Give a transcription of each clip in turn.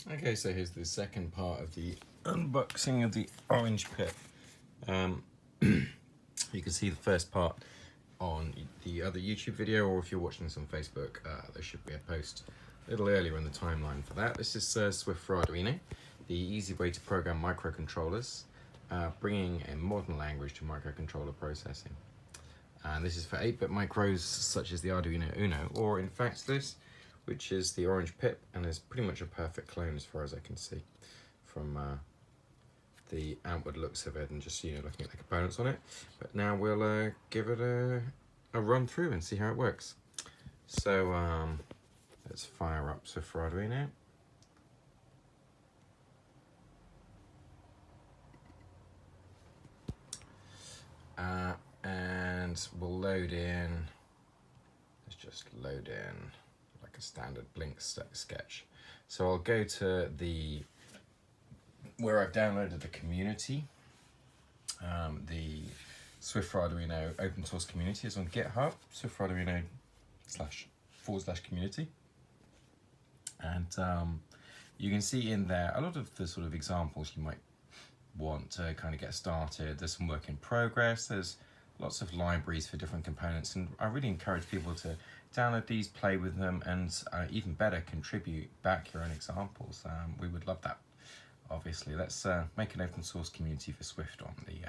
Okay, so here's the second part of the unboxing of the orange pip. You can see the first part on the other YouTube video, or if you're watching this on Facebook, there should be a post a little earlier in the timeline for that. This is Swift for Arduino, the easy way to program microcontrollers, bringing a modern language to microcontroller processing. And this is for 8-bit micros such as the Arduino Uno, or in fact this, which is the orange pip, and is pretty much a perfect clone as far as I can see from the outward looks of it and just looking at the components on it. But now we'll give it a run through and see how it works. So let's fire up Swift for Arduino. And we'll load in, let's just load in like a standard Blink sketch. So I'll go to where I've downloaded the community. The Swift for Arduino open source community is on GitHub, Swift for Arduino //community. And you can see in there a lot of the sort of examples you might want to kind of get started. There's some work in progress, there's lots of libraries for different components, and I really encourage people to download these, play with them, and even better, contribute back your own examples. We would love that, obviously. Let's make an open source community for Swift on the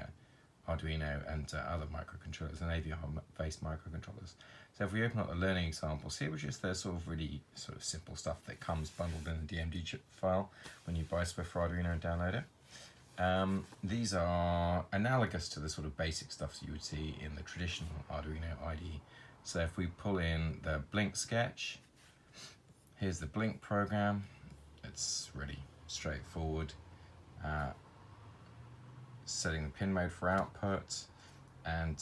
Arduino and other microcontrollers and AVR-based microcontrollers. So if we open up the learning example, see, which is the sort of really sort of simple stuff that comes bundled in a DMD chip file when you buy Swift for Arduino and download it. These are analogous to the sort of basic stuff that you would see in the traditional Arduino IDE. So if we pull in the Blink sketch, here's the Blink program. It's really straightforward. Setting the pin mode for output, and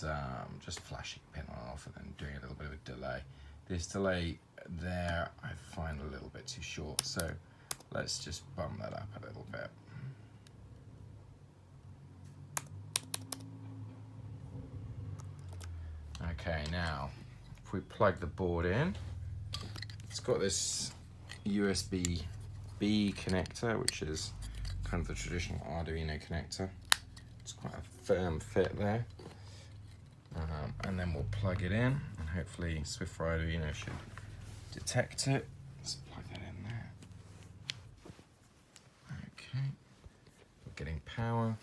just flashing pin on and off, and then doing a little bit of a delay. This delay there I find a little bit too short, so let's just bump that up a little bit. Okay, now if we plug the board in, it's got this USB-B connector, which is kind of the traditional Arduino connector. It's quite a firm fit there. And then we'll plug it in, and hopefully Swift for Arduino should detect it. Let's plug that in there. Okay, we're getting power.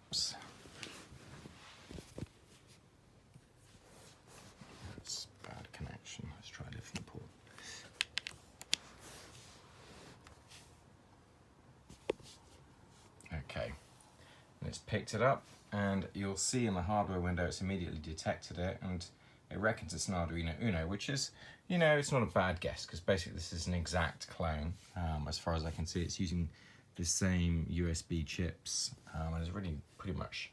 Oops. That's bad connection. Let's try a different port. Okay, and it's picked it up, and you'll see in the hardware window it's immediately detected it, and it reckons it's an Arduino Uno, which is, it's not a bad guess, because basically this is an exact clone. As far as I can see, it's using the same USB chips, and it's really pretty much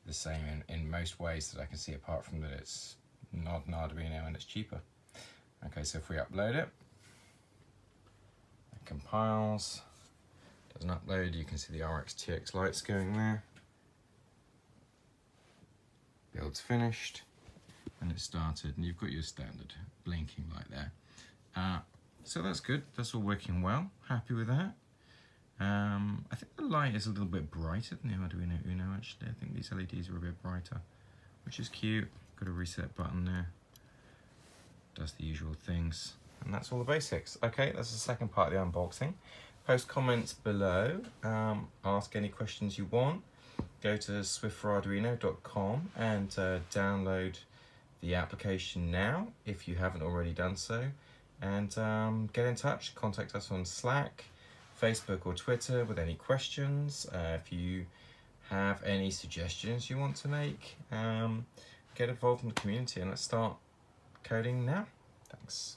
the same in most ways that I can see, apart from that it's not an Arduino and it's cheaper. Okay, so if we upload it, it compiles. Doesn't upload, you can see the RxTX lights going there. Build's finished, and it started, and you've got your standard blinking light there. So that's good, that's all working well, happy with that. I think the light is a little bit brighter than the Arduino Uno actually. I think these LEDs are a bit brighter, which is cute. Got a reset button there, does the usual things, and that's all the basics. Okay, that's the second part of the unboxing. Post comments below, ask any questions you want. Go to swiftforarduino.com and download the application now if you haven't already done so. And get in touch, contact us on Slack, Facebook or Twitter with any questions. If you have any suggestions you want to make, get involved in the community, and let's start coding now. Thanks.